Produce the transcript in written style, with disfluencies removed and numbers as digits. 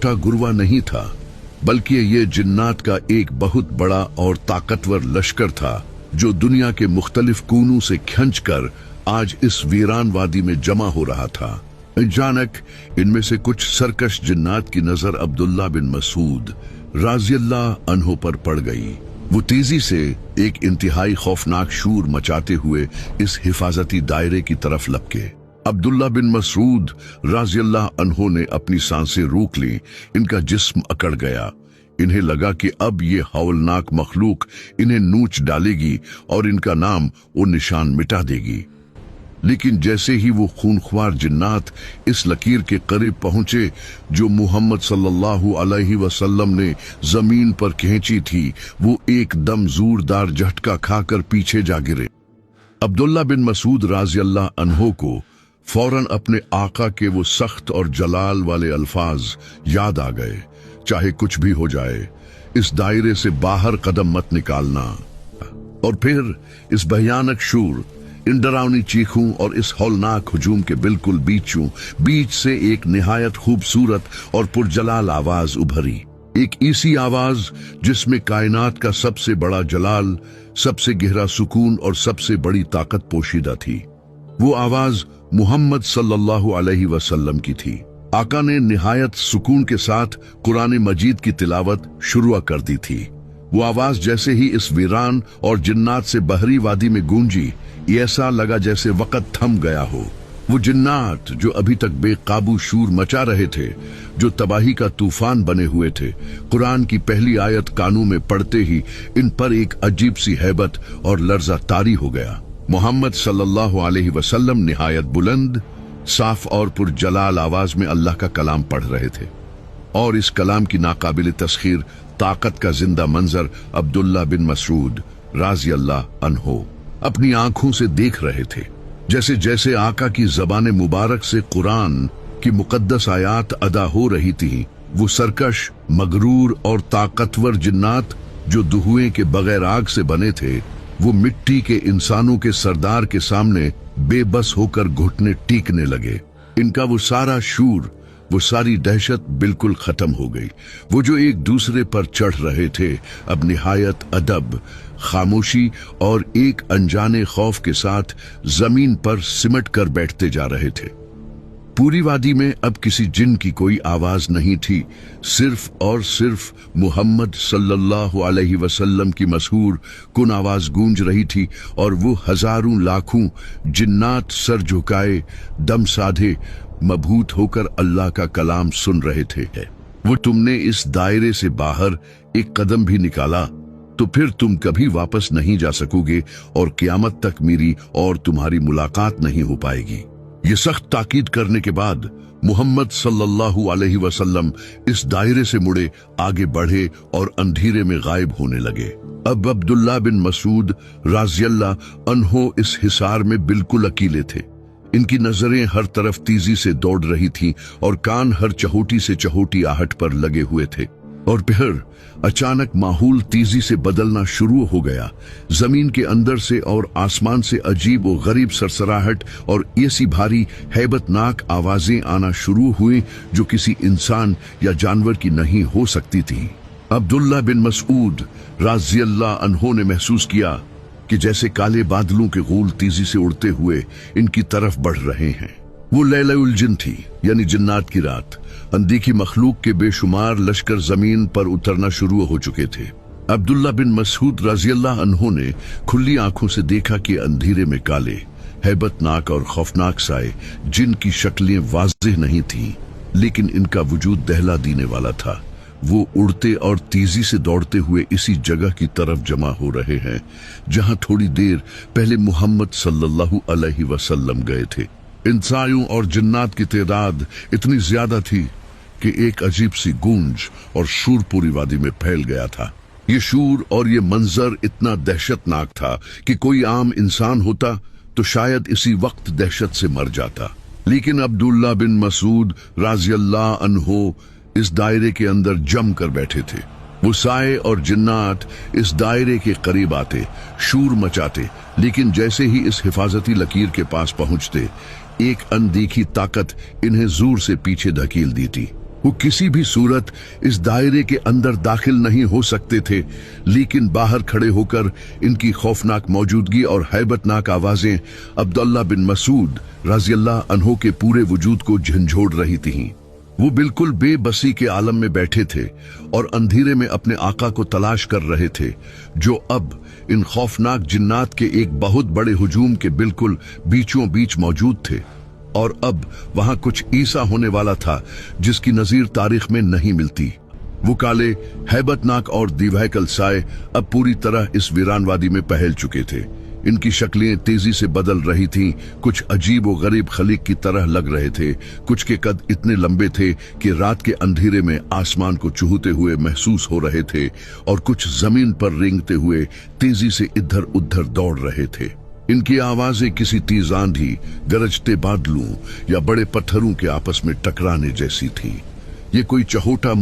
छोटा गुरवा नहीं था, बल्कि ये जिन्नात का एक बहुत बड़ा और ताकतवर लश्कर था जो दुनिया के मुख्तलिफ कोनों से खींचकर आज इस वीरान वादी में जमा हो रहा था। अचानक इनमें से कुछ सरकश जिन्नात की नजर अब्दुल्ला बिन मसूद राज़ियल्लाहु अन्हु पर पड़ गई। वो तेजी से एक इंतहाई खौफनाक शूर मचाते हुए इस हिफाजती दायरे की तरफ लपके। अब्दुल्ला बिन मसूद राज़ियल्लाहु अन्हु ने अपनी सांसें रोक ली। इनका जिस्म अकड़ गया। इन्हें लगा कि अब ये हौलनाक मखलूक इन्हें नोच डालेगी और इनका नाम वो निशान मिटा देगी। लेकिन जैसे ही वो खूनख्वार जिन्नात इस लकीर के करीब पहुंचे जो मुहम्मद सल्लल्लाहु अलैहि वसल्लम ने जमीन पर खींची थी, वो एकदम जोरदार झटका खाकर पीछे जा गिरे। अब्दुल्ला बिन मसूद राज़ियल्लाहु अन्हु को फौरन अपने आका के वो सख्त और जलाल वाले अल्फाज याद आ गए, चाहे कुछ भी हो जाए, इस दायरे से बाहर कदम मत निकालना। और फिर इस भयानक शूर, इन डरावनी चीखों और इस हौलनाक हुजूम के बिल्कुल बीच से एक निहायत खूबसूरत और पुरजलाल आवाज उभरी। एक ऐसी आवाज जिसमें कायनात का सबसे बड़ा जलाल, सबसे गहरा सुकून और सबसे बड़ी ताकत पोशीदा थी। वो आवाज मुहम्मद सल्लल्लाहु अलैहि वसल्लम की थी। आका ने निहायत सुकून के साथ कुरान मजीद की तिलावत शुरू कर दी थी। वो आवाज जैसे ही इस वीरान और जिन्नात से बहरी वादी में गूंजी, ऐसा लगा जैसे वक्त थम गया हो। वो जिन्नात जो अभी तक बेकाबू शूर मचा रहे थे, जो तबाही का तूफान बने हुए थे, कुरान की पहली आयत कानों में पड़ते ही इन पर एक अजीब सी हैबत और लर्जा तारी हो गया। मोहम्मद सल्लल्लाहु अलैहि वसल्लम निहायत बुलंद, साफ और पुरजलाल आवाज में अल्लाह का कलाम पढ़ रहे थे, और इस कलाम की नाकाबिल तस्खीर ताकत का जिंदा मंजर अब्दुल्ला बिन मसूद राज़ियल्लाहु अन्हु अपनी आंखों से देख रहे थे। जैसे जैसे आका की जबान मुबारक से कुरान की मुकद्दस आयात अदा हो रही थी, वो सरकश, मगरूर और ताकतवर जिन्नात जो दुहुए के बगैर आग से बने थे, वो मिट्टी के इंसानों के सरदार के सामने बेबस होकर घुटने टीकने लगे। इनका वो सारा शूर, वो सारी दहशत बिल्कुल खत्म हो गई। वो जो एक दूसरे पर चढ़ रहे थे, अब निहायत अदब, खामोशी और एक अनजाने खौफ के साथ जमीन पर सिमट कर बैठते जा रहे थे। पूरी वादी में अब किसी जिन की कोई आवाज नहीं थी, सिर्फ और सिर्फ मुहम्मद सल्लल्लाहु अलैहि वसल्लम की मशहूर कुन आवाज गूंज रही थी। और वो हजारों लाखों जिन्नात सर झुकाए, दम साधे, मबहूत होकर अल्लाह का कलाम सुन रहे थे। वो तुमने इस दायरे से बाहर एक कदम भी निकाला तो फिर तुम कभी वापस नहीं जा सकोगे और क़यामत तक मेरी और तुम्हारी मुलाकात नहीं हो पाएगी। ये सख्त ताकीद करने के बाद मुहम्मद सल्लल्लाहु अलैहि वसल्लम इस दायरे से मुड़े, आगे बढ़े और अंधेरे में गायब होने लगे। अब अब्दुल्ला बिन मसूद राज़ियल्लाहु अन्हु इस हिसार में बिल्कुल अकेले थे। इनकी नजरें हर तरफ तेजी से दौड़ रही थीं और कान हर चहोटी से चहोटी आहट पर लगे हुए थे। और फिर अचानक माहौल तेजी से बदलना शुरू हो गया। जमीन के अंदर से और आसमान से अजीब और गरीब सरसराहट और ऐसी भारी हैबतनाक आवाजें आना शुरू हुई जो किसी इंसान या जानवर की नहीं हो सकती थी। अब्दुल्ला बिन मसूद राज़ियल्लाहु अन्हु ने महसूस किया कि जैसे काले बादलों के गोल तेजी से उड़ते हुए इनकी तरफ बढ़ रहे हैं। वो लैलुल जिन थी, यानी जिन्नात की रात। अनदेखी मखलूक के बेशुमार लश्कर जमीन पर उतरना शुरू हो चुके थे। अब्दुल्ला बिन मसूद राज़ियल्लाहु अन्हु ने खुली आंखों से देखा कि अंधेरे में काले, हैबतनाक और खौफनाक साए, जिनकी शक्लें वाज़ेह नहीं थीं, लेकिन इनका वजूद दहला देने वाला था। वो उड़ते और तेजी से दौड़ते हुए इसी जगह की तरफ जमा हो रहे हैं जहां थोड़ी देर पहले मुहम्मद सल्लल्लाहु अलैहि वसल्लम गए थे। इंसानों और जिन्नात की तादाद इतनी ज्यादा थी कि एक अजीब सी गूंज और शूर पूरी वादी में फैल गया था। ये शूर और ये मंजर इतना दहशतनाक था कि कोई आम इंसान होता तो शायद इसी वक्त दहशत से मर जाता। लेकिन अब्दुल्ला बिन मसूद राज़ियल्लाहु अन्हु इस दायरे के अंदर जम कर बैठे थे। वो साए और जिन्नात इस दायरे के करीब आते, शूर मचाते, लेकिन जैसे ही इस हिफाजती लकीर के पास पहुंचते, एक अनदेखी ताकत इन्हें जोर से पीछे धकेल दी थी। वो किसी भी सूरत इस दायरे के अंदर दाखिल नहीं हो सकते थे, लेकिन बाहर खड़े होकर इनकी खौफनाक मौजूदगी और हैबतनाक आवाजें अब्दुल्ला बिन मसूद रज़ियल्लाहु अन्हु के पूरे वजूद को झंझोड़ रही थीं। वो बिल्कुल बेबसी के आलम में बैठे थे और अंधेरे में अपने आका को तलाश कर रहे थे, जो अब इन खौफनाक जिन्नात के एक बहुत बड़े हुजूम के बिल्कुल बीचों बीच मौजूद थे। और अब वहां कुछ ईसा होने वाला था जिसकी नजीर तारीख में नहीं मिलती। वो काले, हैबतनाक और दिवैकल साए अब पूरी तरह इस वीरानवादी में पहल चुके थे। इनकी शक्लें तेजी से बदल रही थीं, कुछ अजीब व गरीब खलीक की तरह लग रहे थे, कुछ के कद इतने लंबे थे कि रात के अंधेरे में आसमान को चूहते हुए महसूस हो रहे थे, और कुछ जमीन पर रेंगते हुए तेजी से इधर उधर दौड़ रहे थे। इनकी आवाजें किसी तेज आंधी, गरजते बादलों या बड़े पत्थरों के आपस में टकराने जैसी थी। ये कोई चहोटा